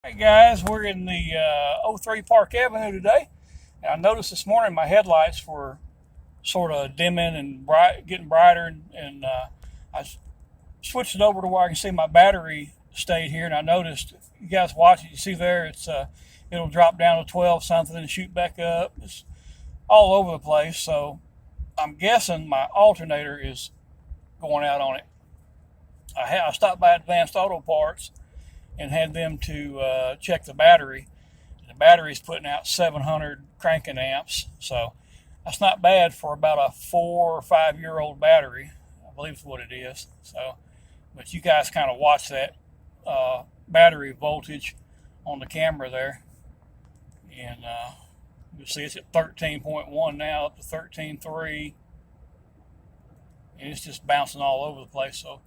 Hey guys, we're in the 03 Park Avenue today. And I noticed this morning my headlights were sort of dimming and getting brighter, and I switched it over to where I can see my battery stayed here. And I noticed, if you guys watch it, you see there, it'll drop down to 12 something and shoot back up. It's all over the place. So I'm guessing my alternator is going out on it. I stopped by Advanced Auto Parts and had them to check the battery. The battery's putting out 700 cranking amps, so that's not bad for about a 4 or 5 year old battery, I believe is what it is. So, but you guys kind of watch that battery voltage on the camera there, and you'll see it's at 13.1 now, up to 13.3, and it's just bouncing all over the place. So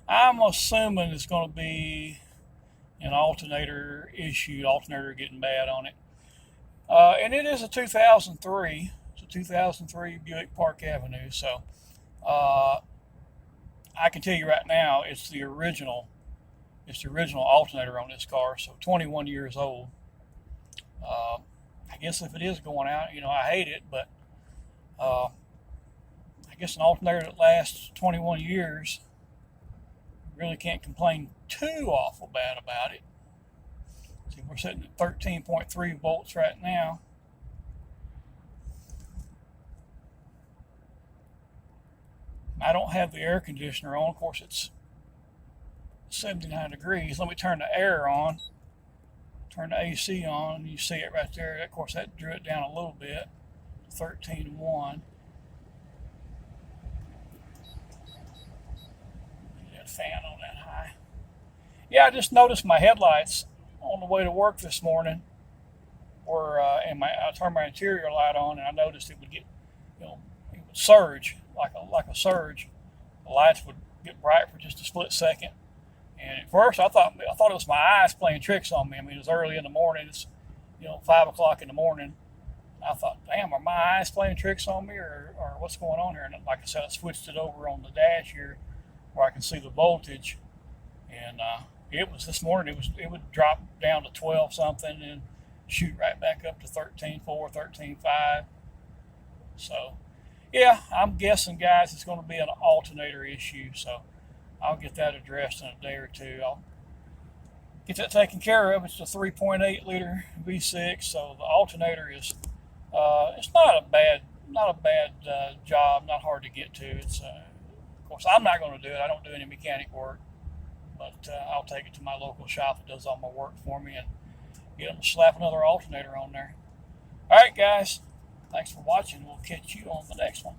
I'm assuming it's going to be an alternator issue, alternator getting bad on it. And it is a 2003. It's a 2003 Buick Park Avenue. So I can tell you right now, it's the original. It's the original alternator on this car. So 21 years old. I guess if it is going out, I hate it, but I guess an alternator that lasts 21 years, really can't complain too awful bad about it. See, we're sitting at 13.3 volts right now. I don't have the air conditioner on. Of course, it's 79 degrees. Let me turn the air on. Turn the AC on. You see it right there. Of course, that drew it down a little bit. 13.1. That fan on that high. Yeah, I just noticed my headlights on the way to work this morning were, and I turned my interior light on, and I noticed it would get, it would surge like a surge. The lights would get bright for just a split second, and at first I thought it was my eyes playing tricks on me. I mean, it was early in the morning. It's 5 o'clock in the morning. I thought, damn, are my eyes playing tricks on me, or what's going on here? And like I said, I switched it over on the dash here where I can see the voltage, and it was this morning. It would drop down to 12 something and shoot right back up to 13.4, 13.5. So, yeah, I'm guessing, guys, it's going to be an alternator issue. So I'll get that addressed in a day or two. I'll get that taken care of. It's a 3.8 liter V6, so the alternator is it's not a bad job, not hard to get to. It's of course, I'm not going to do it. I don't do any mechanic work, but I'll take it to my local shop that does all my work for me and get them to slap another alternator on there. All right, guys. Thanks for watching. We'll catch you on the next one.